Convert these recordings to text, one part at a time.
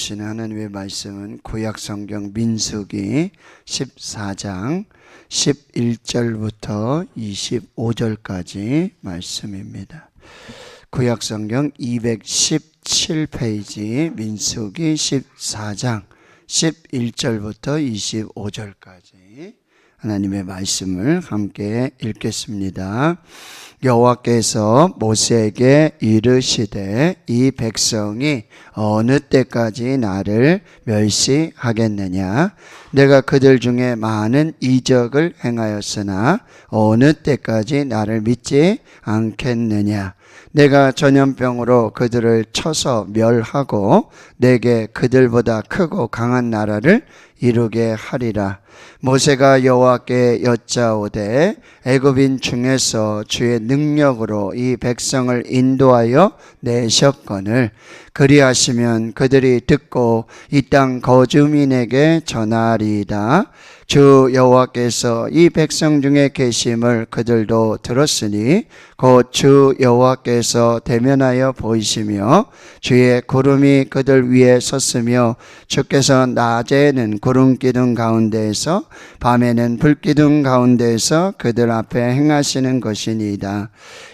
주시는 하나님의 말씀은 구약성경 민수기 14장 11절부터 25절까지 말씀입니다. 구약성경 217페이지 민수기 14장 11절부터 25절까지 하나님의 말씀을 함께 읽겠습니다. 여호와께서 모세에게 이르시되 이 백성이 어느 때까지 나를 멸시하겠느냐? 내가 그들 중에 많은 이적을 행하였으나 어느 때까지 나를 믿지 않겠느냐? 내가 전염병으로 그들을 쳐서 멸하고 내게 그들보다 크고 강한 나라를 이루게 하리라. 모세가 여호와께 여짜오되 애굽인 중에서 주의 능력으로 이 백성을 인도하여 내셨거늘 그리하시면 그들이 듣고 이 땅 거주민에게 전하리이다. 주 여호와께서 이 백성 중에 계심을 그들도 들었으니 곧 주 여호와께서 대면하여 보이시며 주의 구름이 그들 위에 섰으며 주께서 낮에는 구름 기둥 가운데에서 밤에는 불 기둥 가운데에서 그들 앞에 행하시는 것이니이다.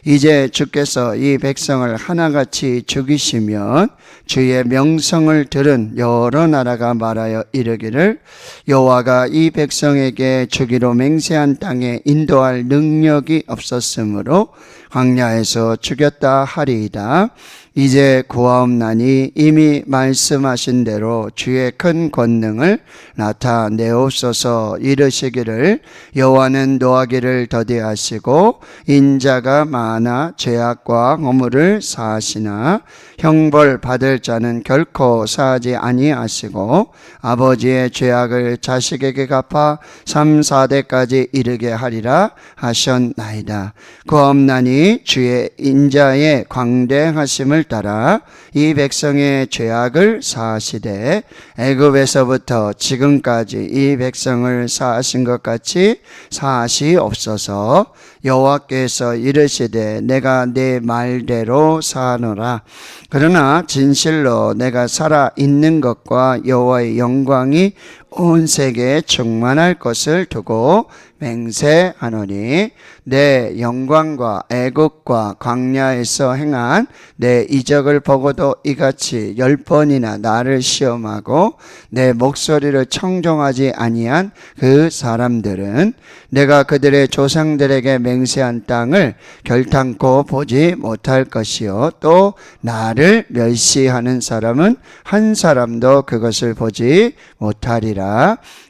이제 주께서 이 백성을 하나같이 죽이시면 주의 명성을 들은 여러 나라가 말하여 이르기를 여호와가 이 백성에게 주기로 맹세한 땅에 인도할 능력이 없었으므로 광야에서 죽였다 하리이다. 이제 구하옵나니 이미 말씀하신 대로 주의 큰 권능을 나타내옵소서. 이르시기를 여호와는 노하기를 더디하시고 인자가 많아 죄악과 허물을 사하시나 형벌 받을 자는 결코 사하지 아니하시고 아버지의 죄악을 자식에게 갚아 3, 4대까지 이르게 하리라 하셨나이다. 구하옵나니 주의 인자의 광대하심을 따라 이 백성의 죄악을 사하시되 애굽에서부터 지금까지 이 백성을 사하신 것 같이 사하시옵소서. 여호와께서 이르시되 내가 내 말대로 사하노라. 그러나 진실로 내가 살아 있는 것과 여호와의 영광이 온 세계에 충만할 것을 두고 맹세하노니 내 영광과 애국과 광야에서 행한 내 이적을 보고도 이같이 10번이나 나를 시험하고 내 목소리를 청종하지 아니한 그 사람들은 내가 그들의 조상들에게 맹세한 땅을 결탄코 보지 못할 것이요 또 나를 멸시하는 사람은 한 사람도 그것을 보지 못하리라.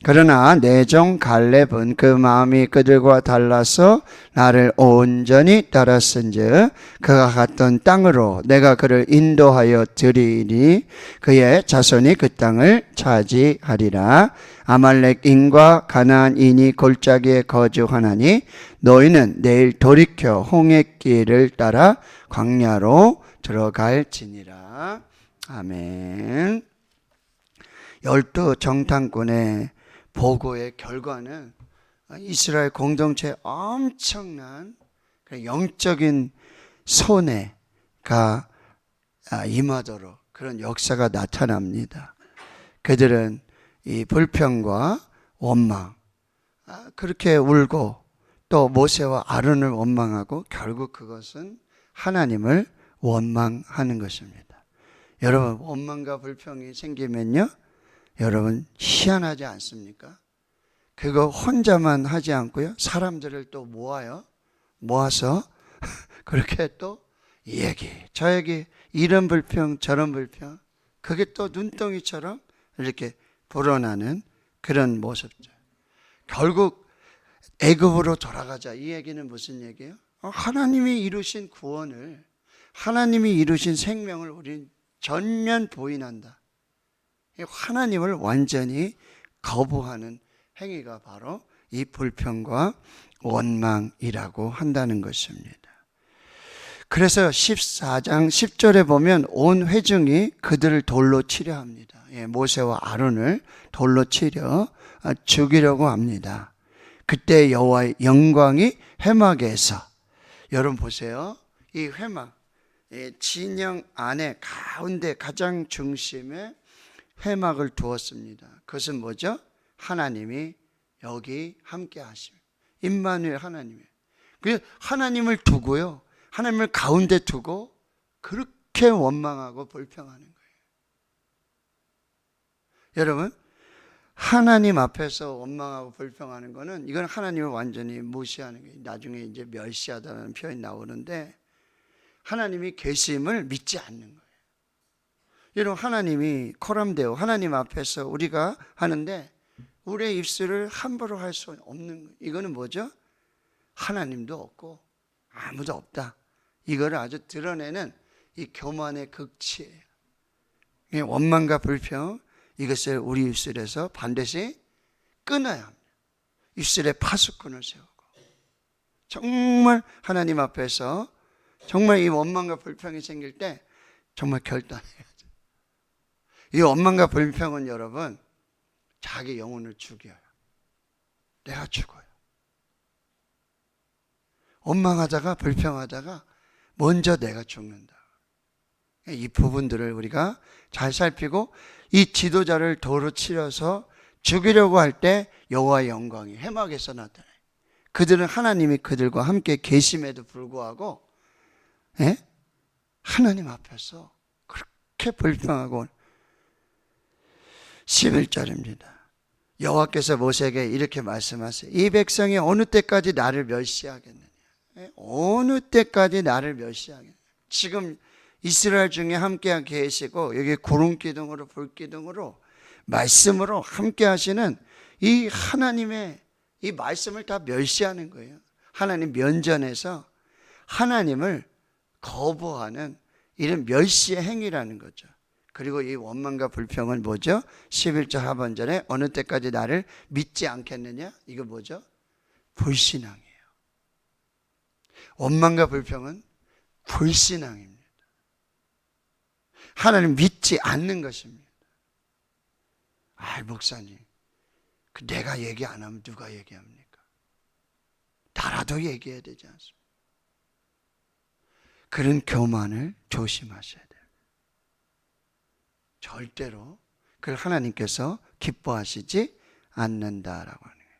그러나 내 종 갈렙은 그 마음이 그들과 달라서 나를 온전히 따랐은즉 그가 갔던 땅으로 내가 그를 인도하여 드리니 그의 자손이 그 땅을 차지하리라. 아말렉인과 가나안인이 골짜기에 거주하나니 너희는 내일 돌이켜 홍해길을 따라 광야로 들어갈지니라. 아멘. 12 정탐꾼의 보고의 결과는 이스라엘 공동체에 엄청난 영적인 손해가 임하도록 그런 역사가 나타납니다. 그들은 이 불평과 원망, 그렇게 울고 또 모세와 아론을 원망하고 결국 그것은 하나님을 원망하는 것입니다. 여러분, 원망과 불평이 생기면요, 여러분 희한하지 않습니까? 그거 혼자만 하지 않고요, 사람들을 또 모아서 그렇게 또 이 얘기 저 얘기, 이런 불평 저런 불평, 그게 또 눈덩이처럼 이렇게 불어나는 그런 모습들. 결국 애굽으로 돌아가자. 이 얘기는 무슨 얘기예요? 하나님이 이루신 구원을, 하나님이 이루신 생명을 우리는 전면 부인한다. 하나님을 완전히 거부하는 행위가 바로 이 불평과 원망이라고 한다는 것입니다. 그래서 14장 10절에 보면 온 회중이 그들을 돌로 치려 합니다. 모세와 아론을 돌로 치려 죽이려고 합니다. 그때 여호와의 영광이 회막에서, 여러분 보세요. 이 회막, 진영 안에 가운데 가장 중심에 회막을 두었습니다. 그것은 뭐죠? 하나님이 여기 함께 하심. 임마누엘 하나님이. 그 하나님을 두고요. 하나님을 가운데 두고 그렇게 원망하고 불평하는 거예요. 여러분, 하나님 앞에서 원망하고 불평하는 거는 이건 하나님을 완전히 무시하는 거예요. 나중에 이제 멸시하다는 표현이 나오는데 하나님이 계심을 믿지 않는 거예요. 여러분, 하나님이 코람데오 하나님 앞에서 우리가 하는데 우리의 입술을 함부로 할 수 없는 거예요. 이거는 뭐죠? 하나님도 없고 아무도 없다. 이거를 아주 드러내는 이 교만의 극치예요. 원망과 불평, 이것을 우리 입술에서 반드시 끊어야 합니다. 입술에 파수꾼을 세우고 정말 하나님 앞에서 정말 이 원망과 불평이 생길 때 정말 결단해야죠. 이 원망과 불평은 여러분 자기 영혼을 죽여요. 내가 죽어요. 원망하다가 불평하다가 먼저 내가 죽는다. 이 부분들을 우리가 잘 살피고 이 지도자를 도로 치려서 죽이려고 할 때 여호와의 영광이 회막에서 나타나요. 그들은 하나님이 그들과 함께 계심에도 불구하고 하나님 앞에서 그렇게 불평하고 11절입니다. 여호와께서 모세에게 이렇게 말씀하세요. 이 백성이 어느 때까지 나를 멸시하겠느냐? 어느 때까지 나를 멸시하겠느냐? 지금 이스라엘 중에 함께 계시고 여기 구름 기둥으로 불 기둥으로 말씀으로 함께 하시는 이 하나님의 이 말씀을 다 멸시하는 거예요. 하나님 면전에서 하나님을 거부하는 이런 멸시의 행위라는 거죠. 그리고 이 원망과 불평은 뭐죠? 11절 하반절에 어느 때까지 나를 믿지 않겠느냐? 이거 뭐죠? 불신앙이에요. 원망과 불평은 불신앙입니다. 하나님 믿지 않는 것입니다. 목사님, 내가 얘기 안 하면 누가 얘기합니까? 나라도 얘기해야 되지 않습니까? 그런 교만을 조심하셔야 돼요. 절대로 그걸 하나님께서 기뻐하시지 않는다라고 하는 거예요.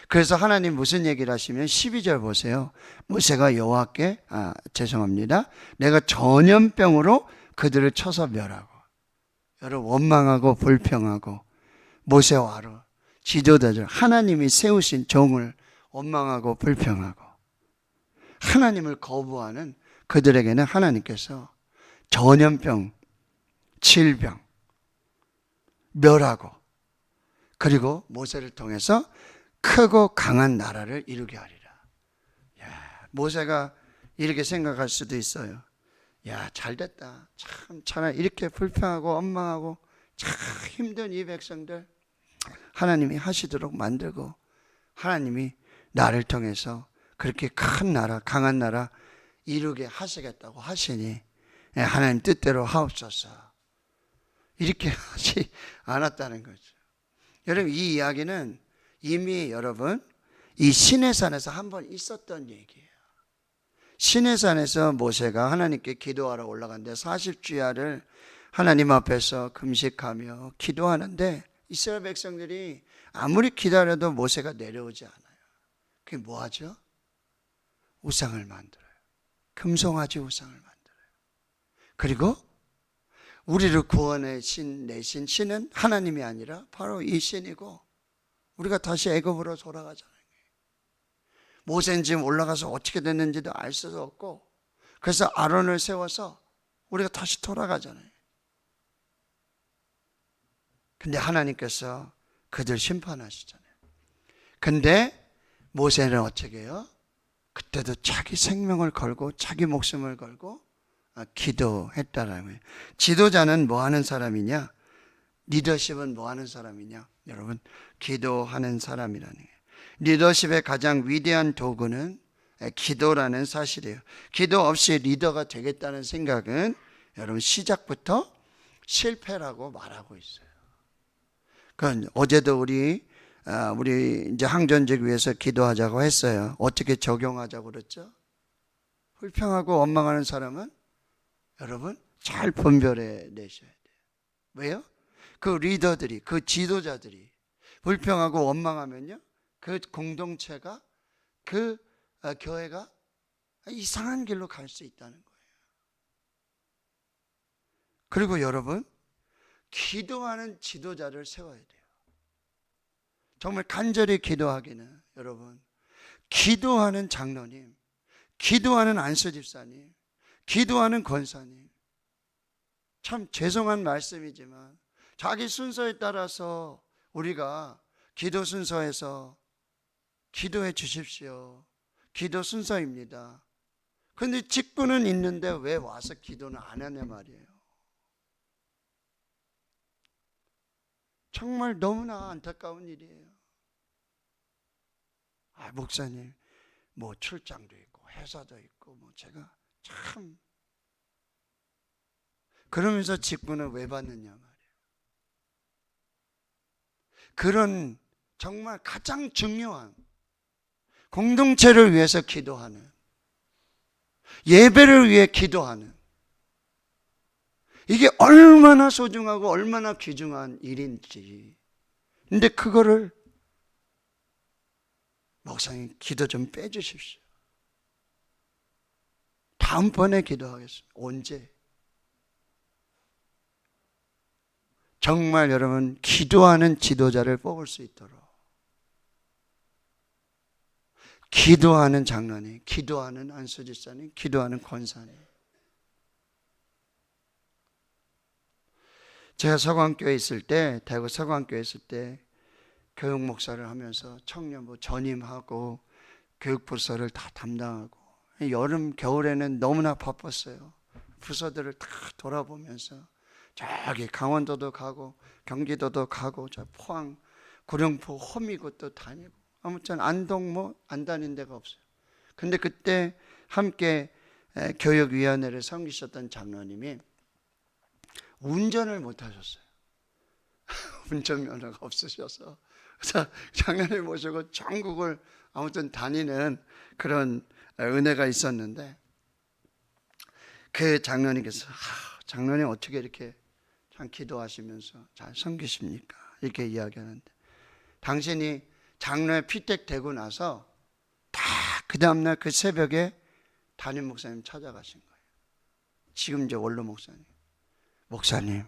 그래서 하나님 무슨 얘기를 하시면 12절 보세요. 모세가 여호와께 죄송합니다. 내가 전염병으로 그들을 쳐서 멸하고. 여러분, 원망하고 불평하고 모세와 아론 지도자들 하나님이 세우신 종을 원망하고 불평하고 하나님을 거부하는 그들에게는 하나님께서 전염병, 질병, 멸하고 그리고 모세를 통해서 크고 강한 나라를 이루게 하리라. 모세가 이렇게 생각할 수도 있어요. 잘됐다. 참 차라리 이렇게 불평하고 원망하고 참 힘든 이 백성들 하나님이 하시도록 만들고 하나님이 나를 통해서 그렇게 큰 나라, 강한 나라 이루게 하시겠다고 하시니 하나님 뜻대로 하옵소서. 이렇게 하지 않았다는 거죠. 여러분, 이 이야기는 이미 여러분 이 시내산에서 한번 있었던 얘기예요. 시내산에서 모세가 하나님께 기도하러 올라갔는데 40주야를 하나님 앞에서 금식하며 기도하는데 이스라엘 백성들이 아무리 기다려도 모세가 내려오지 않아요. 그게 뭐 하죠? 우상을 만들어요. 금송아지 우상을 만들어요. 그리고 우리를 구원의 신 내신 신은 하나님이 아니라 바로 이 신이고 우리가 다시 애굽으로 돌아가잖아요. 모세는 지금 올라가서 어떻게 됐는지도 알 수도 없고 그래서 아론을 세워서 우리가 다시 돌아가잖아요. 근데 하나님께서 그들 심판하시잖아요. 근데 모세는 어떻게 해요? 그때도 자기 생명을 걸고 자기 목숨을 걸고 기도했다라는 거예요. 지도자는 뭐 하는 사람이냐? 리더십은 뭐 하는 사람이냐? 여러분, 기도하는 사람이라는 거예요. 리더십의 가장 위대한 도구는 기도라는 사실이에요. 기도 없이 리더가 되겠다는 생각은 여러분 시작부터 실패라고 말하고 있어요. 그건 어제도 우리 이제 항전직 위해서 기도하자고 했어요. 어떻게 적용하자고 그랬죠? 불평하고 원망하는 사람은 여러분 잘 분별해 내셔야 돼요. 왜요? 그 리더들이, 그 지도자들이 불평하고 원망하면요, 그 공동체가, 그 교회가 이상한 길로 갈 수 있다는 거예요. 그리고 여러분, 기도하는 지도자를 세워야 돼요. 정말 간절히 기도하기는, 여러분, 기도하는 장로님, 기도하는 안수집사님, 기도하는 권사님, 참 죄송한 말씀이지만 자기 순서에 따라서 우리가 기도 순서에서 기도해 주십시오. 기도 순서입니다. 그런데 직분은 있는데 왜 와서 기도는 안 하냐 말이에요. 정말 너무나 안타까운 일이에요. 목사님, 뭐 출장도 있고 회사도 있고 뭐 제가 참, 그러면서 직분을 왜 받느냐 말이에요. 그런 정말 가장 중요한 공동체를 위해서 기도하는, 예배를 위해 기도하는, 이게 얼마나 소중하고 얼마나 귀중한 일인지. 근데 그거를 목사님 기도 좀 빼주십시오. 다음번에 기도하겠습니다. 언제? 정말 여러분, 기도하는 지도자를 뽑을 수 있도록, 기도하는 장로님, 기도하는 안수집사님, 기도하는 권사님. 제가 서광교회 있을 때, 대구 서광교회 있을 때 교육 목사를 하면서 청년부 전임하고 교육부서를 다 담당하고, 여름 겨울에는 너무나 바빴어요. 부서들을 다 돌아보면서 저기 강원도도 가고 경기도도 가고 저 포항 구룡포 호미곶도 다니고, 아무튼 안동 뭐 안 다닌 데가 없어요. 근데 그때 함께 교육위원회를 섬기셨던 장로님이 운전을 못 하셨어요. 운전면허가 없으셔서. 그래서 장로님 모시고 전국을 아무튼 다니는 그런 은혜가 있었는데, 그 장로님께서 장로님 어떻게 이렇게 참 기도하시면서 잘 섬기십니까? 이렇게 이야기하는데, 당신이 장로에 피택되고 나서 다 그 다음날 그 새벽에 담임 목사님 찾아가신 거예요. 지금 이제 원로 목사님. 목사님,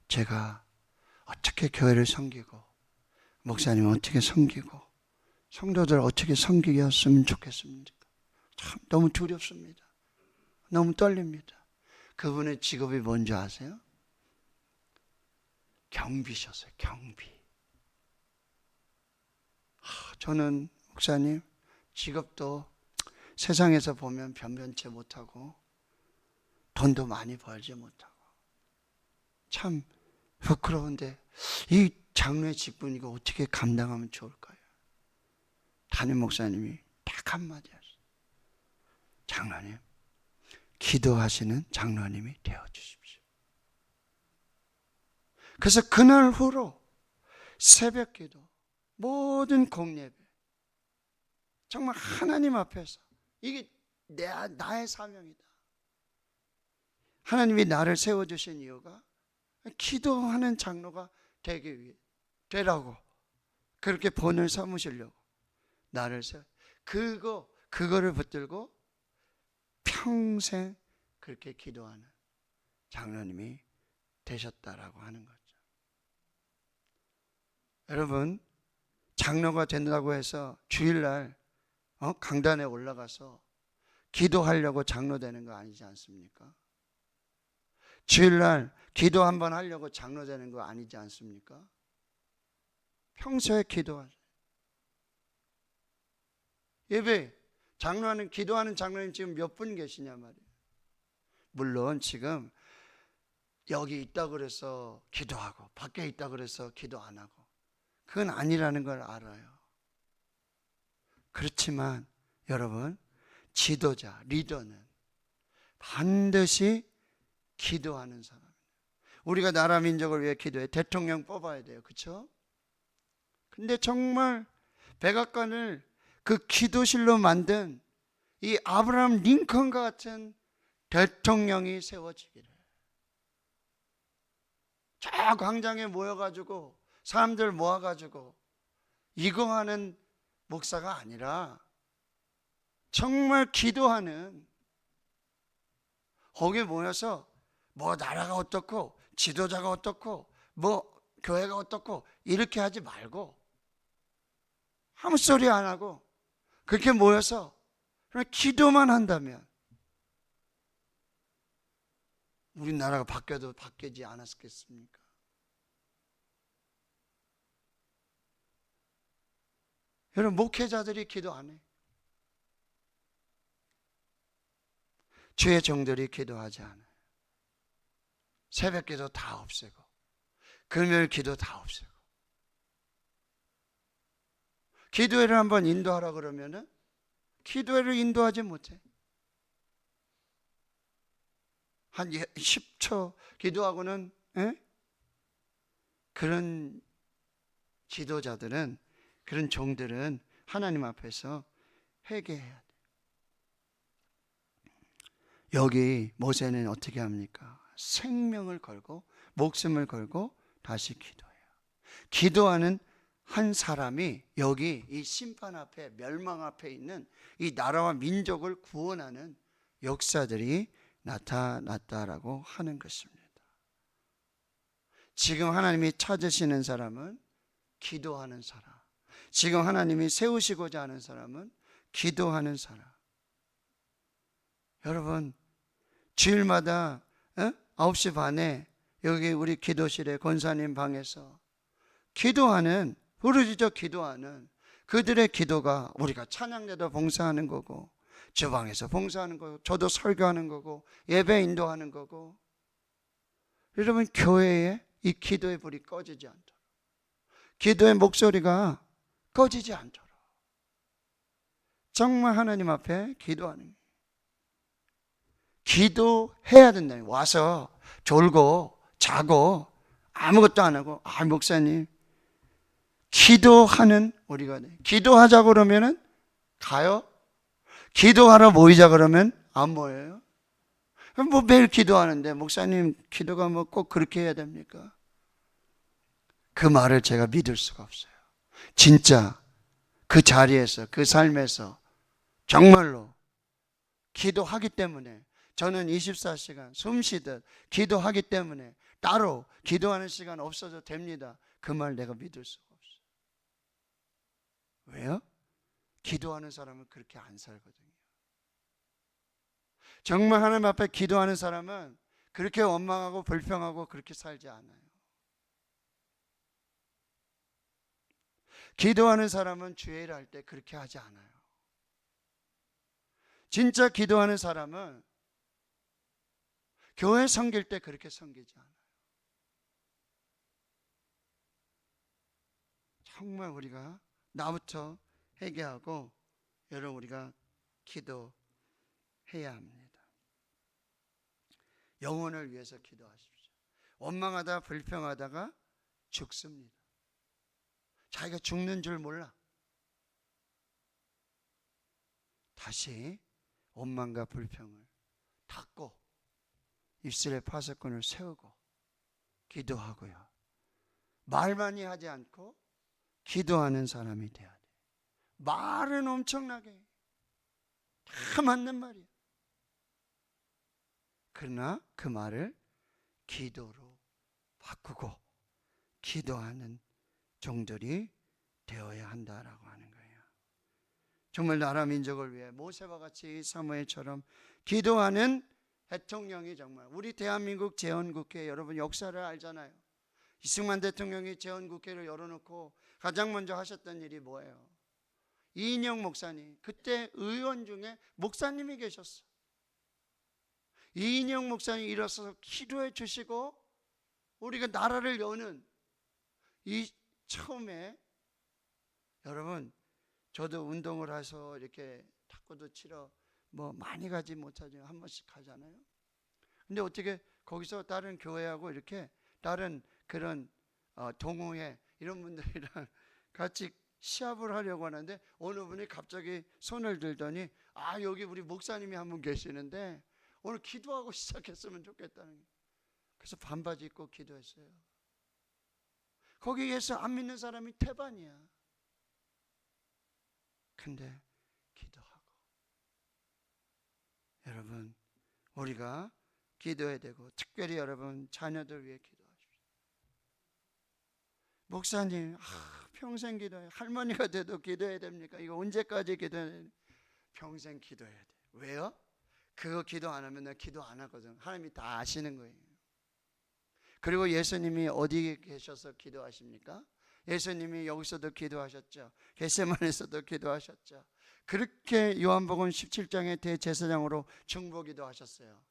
제가 어떻게 교회를 섬기고, 목사님 어떻게 섬기고, 성도들 어떻게 섬기게 했으면 좋겠습니까? 참 너무 두렵습니다. 너무 떨립니다. 그분의 직업이 뭔지 아세요? 경비셨어요. 경비. 저는 목사님, 직업도 세상에서 보면 변변치 못하고 돈도 많이 벌지 못하고 참 부끄러운데 이 장로의 직분 이거 어떻게 감당하면 좋을까요? 담임 목사님이 딱 한마디 하셨어요. 장로님, 기도하시는 장로님이 되어주십시오. 그래서 그날 후로 새벽 기도, 모든 공예배, 정말 하나님 앞에서 이게 나의 사명이다. 하나님이 나를 세워주신 이유가 기도하는 장로가 되기 위해, 되라고 그렇게 본을 삼으시려고 나를 세워, 그거를 붙들고 평생 그렇게 기도하는 장로님이 되셨다라고 하는 거죠. 여러분, 장로가 된다고 해서 주일날 강단에 올라가서 기도하려고 장로 되는 거 아니지 않습니까? 주일날 기도 한번 하려고 장로 되는 거 아니지 않습니까? 평소에 기도하세요. 예배, 장로하는, 기도하는 장로님 지금 몇 분 계시냐 말이에요. 물론 지금 여기 있다 그래서 기도하고 밖에 있다 그래서 기도 안 하고 그건 아니라는 걸 알아요. 그렇지만 여러분, 지도자, 리더는 반드시 기도하는 사람이에요. 우리가 나라 민족을 위해 기도해 대통령 뽑아야 돼요. 그렇죠? 근데 정말 백악관을 그 기도실로 만든 이 아브라함 링컨과 같은 대통령이 세워지기를, 저 광장에 모여가지고 사람들 모아가지고 이거 하는 목사가 아니라 정말 기도하는, 거기에 모여서 뭐 나라가 어떻고 지도자가 어떻고 뭐 교회가 어떻고 이렇게 하지 말고 아무 소리 안 하고 그렇게 모여서 그냥 기도만 한다면 우리나라가 바뀌어도 바뀌지 않았겠습니까? 여러분, 목회자들이 기도 안 해. 주의 종들이 기도하지 않아요. 새벽 기도 다 없애고 금요일 기도 다 없애고 기도회를 한번 인도하라 그러면은 기도회를 인도하지 못해. 한 10초 기도하고는 그런 지도자들은, 그런 종들은 하나님 앞에서 회개해야 돼. 여기 모세는 어떻게 합니까? 생명을 걸고 목숨을 걸고 다시 기도해요. 기도하는 한 사람이 여기 이 심판 앞에, 멸망 앞에 있는 이 나라와 민족을 구원하는 역사들이 나타났다라고 하는 것입니다. 지금 하나님이 찾으시는 사람은 기도하는 사람, 지금 하나님이 세우시고자 하는 사람은 기도하는 사람. 여러분, 주일마다 9시 반에 여기 우리 기도실에 권사님 방에서 기도하는, 부르짖어 기도하는 그들의 기도가 우리가 찬양대도 봉사하는 거고 주방에서 봉사하는 거고 저도 설교하는 거고 예배 인도하는 거고, 여러분 교회에 이 기도의 불이 꺼지지 않도록, 기도의 목소리가 꺼지지 않도록 정말 하나님 앞에 기도하는 거예요. 기도해야 된다는 거예요. 와서 졸고 자고 아무것도 안 하고 목사님 기도하는 우리가 돼. 기도하자 그러면은 가요? 기도하러 모이자 그러면 안 모여요? 뭐 매일 기도하는데 목사님 기도가 뭐 꼭 그렇게 해야 됩니까? 그 말을 제가 믿을 수가 없어요. 진짜 그 자리에서, 그 삶에서 정말로 기도하기 때문에, 저는 24시간 숨 쉬듯 기도하기 때문에 따로 기도하는 시간 없어도 됩니다. 그 말 내가 믿을 수가 없어요. 왜요? 기도하는 사람은 그렇게 안 살거든요. 정말 하나님 앞에 기도하는 사람은 그렇게 원망하고 불평하고 그렇게 살지 않아요. 기도하는 사람은 주일 할 때 그렇게 하지 않아요. 진짜 기도하는 사람은 교회 섬길 때 그렇게 섬기지 않아요. 정말 우리가 나부터 회개하고 여러분 우리가 기도해야 합니다. 영혼을 위해서 기도하십시오. 원망하다 불평하다가 죽습니다. 자기가 죽는 줄 몰라. 다시 원망과 불평을 닫고 입술에 파석꾼을 세우고 기도하고요. 말 많이 하지 않고 기도하는 사람이 돼야 돼. 말은 엄청나게 다 맞는 말이야. 그러나 그 말을 기도로 바꾸고 기도하는 종들이 되어야 한다라고 하는 거예요. 정말 나라 민족을 위해 모세와 같이 사무엘처럼 기도하는 대통령이, 정말 우리 대한민국 재헌국회, 여러분 역사를 알잖아요. 이승만 대통령이 재헌국회를 열어놓고 가장 먼저 하셨던 일이 뭐예요? 이인영 목사님, 그때 의원 중에 목사님이 계셨어. 이인영 목사님이 일어서서 기도해 주시고 우리가 나라를 여는 이 처음에, 여러분 저도 운동을 해서 이렇게 탁구도 치러 뭐 많이 가지 못하지만 한 번씩 가잖아요. 근데 어떻게 거기서 다른 교회하고 이렇게 다른 그런 동호회 이런 분들이랑 같이 시합을 하려고 하는데 어느 분이 갑자기 손을 들더니 여기 우리 목사님이 한 분 계시는데 오늘 기도하고 시작했으면 좋겠다는 거예요. 그래서 반바지 입고 기도했어요. 거기 예수 안 믿는 사람이 태반이야. 근데 기도하고. 여러분, 우리가 기도해야 되고, 특별히 여러분 자녀들 위해 기도하십시오. 목사님, 평생 기도해. 할머니가 돼도 기도해야 됩니까? 이거 언제까지 기도해야 돼? 평생 기도해야 돼. 왜요? 그거 기도 안 하면 나 기도 안 하거든. 하나님이 다 아시는 거예요. 그리고 예수님이 어디 계셔서 기도하십니까? 예수님이 여기서도 기도하셨죠. 겟세마네에서도 기도하셨죠. 그렇게 요한복음 17장의 대제사장으로 중보기도 하셨어요.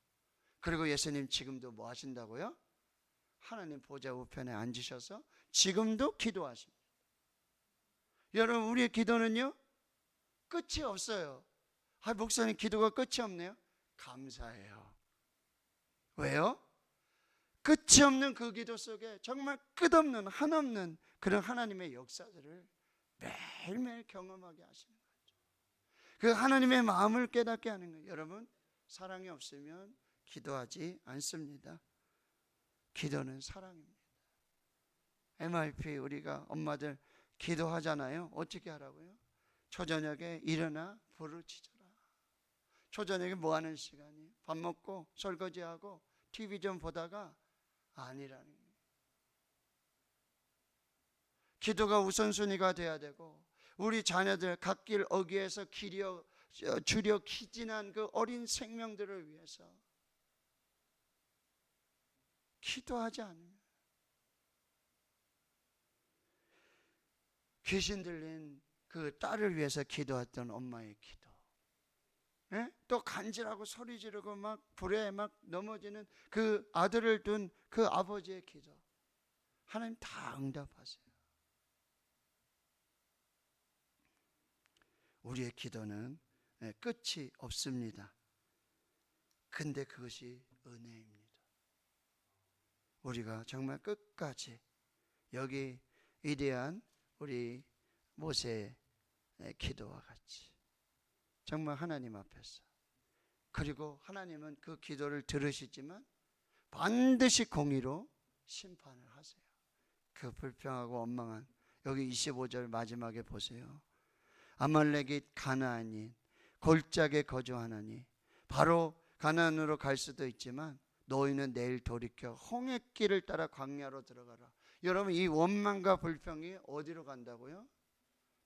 그리고 예수님 지금도 뭐 하신다고요? 하나님 보좌 우편에 앉으셔서 지금도 기도하십니다. 여러분, 우리의 기도는요 끝이 없어요. 목사님 기도가 끝이 없네요. 감사해요. 왜요? 끝이 없는 그 기도 속에 정말 끝없는 한없는 그런 하나님의 역사들을 매일매일 경험하게 하시는 거죠. 그 하나님의 마음을 깨닫게 하는 거예요. 여러분, 사랑이 없으면 기도하지 않습니다. 기도는 사랑입니다. MIP 우리가 엄마들 기도하잖아요. 어떻게 하라고요? 초저녁에 일어나 부르짖어라. 초저녁에 뭐 하는 시간이? 밥 먹고 설거지하고 TV 좀 보다가 아니라는 거예요. 기도가 우선순위가 돼야 되고, 우리 자녀들 갓길 어귀에서 주려 기진한 그 어린 생명들을 위해서 기도하지 않으면 귀신 들린 그 딸을 위해서 기도했던 엄마의 기도, 또 간질하고 소리 지르고 막 불에 막 넘어지는 그 아들을 둔 그 아버지의 기도, 하나님 다 응답하세요. 우리의 기도는 끝이 없습니다. 근데 그것이 은혜입니다. 우리가 정말 끝까지 여기 위대한 우리 모세의 기도와 같이 정말 하나님 앞에서, 그리고 하나님은 그 기도를 들으시지만 반드시 공의로 심판을 하세요. 그 불평하고 원망한 여기 25절 마지막에 보세요. 아말렉이 가나안인 골짜기에 거주하나니 바로 가나안으로 갈 수도 있지만 너희는 내일 돌이켜 홍해길을 따라 광야로 들어가라. 여러분, 이 원망과 불평이 어디로 간다고요?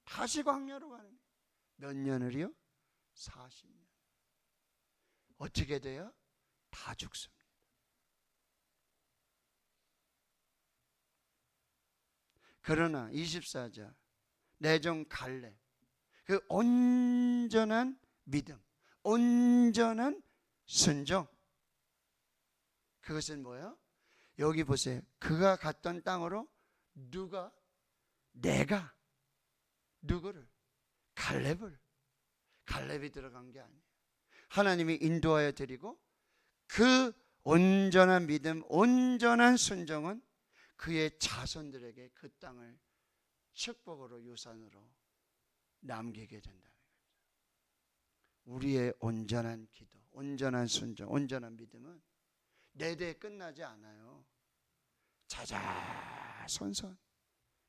다시 광야로 가는 거예요. 몇 년을요? 40년. 어떻게 돼요? 다 죽습니다. 그러나 24절 내 종 갈렙, 그 온전한 믿음, 온전한 순종, 그것은 뭐예요? 여기 보세요. 그가 갔던 땅으로 내가 누구를? 갈렙이 들어간 게 아니에요. 하나님이 인도하여 드리고 그 온전한 믿음, 온전한 순종은 그의 자손들에게 그 땅을 축복으로, 유산으로 남기게 된다는 거죠. 우리의 온전한 기도, 온전한 순종, 온전한 믿음은 내 대에 끝나지 않아요. 자자손손.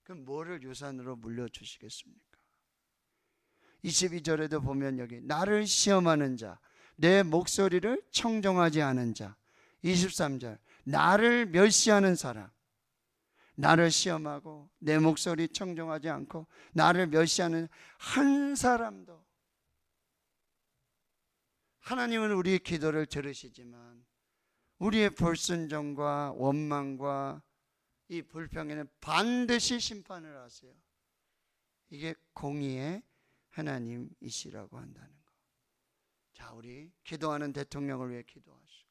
그럼 뭐를 유산으로 물려주시겠습니까? 22절에도 보면 여기 나를 시험하는 자, 내 목소리를 청종하지 않은 자. 23절 나를 멸시하는 사람, 나를 시험하고 내 목소리 청종하지 않고 나를 멸시하는 한 사람도, 하나님은 우리의 기도를 들으시지만 우리의 불순종과 원망과 이 불평에는 반드시 심판을 하세요. 이게 공의의 하나님이시라고 한다는 거. 자, 우리 기도하는 대통령을 위해 기도하시고,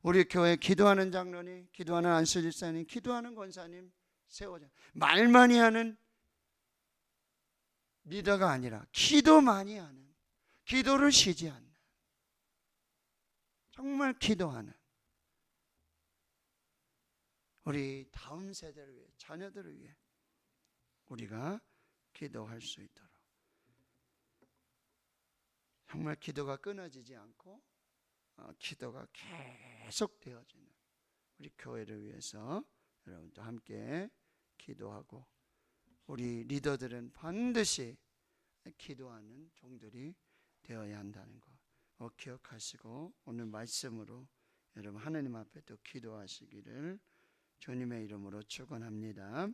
우리 교회 기도하는 장로님, 기도하는 안수집사님, 기도하는 권사님 세워져. 말 많이 하는 리더가 아니라 기도 많이 하는, 기도를 쉬지 않는, 정말 기도하는 우리 다음 세대를 위해, 자녀들을 위해 우리가 기도할 수 있도록, 정말 기도가 끊어지지 않고 기도가 계속 되어지는 우리 교회를 위해서 여러분도 함께 기도하고 우리 리더들은 반드시 기도하는 종들이 되어야 한다는 거 기억하시고 오늘 말씀으로 여러분 하나님 앞에 또 기도하시기를 주님의 이름으로 축원합니다.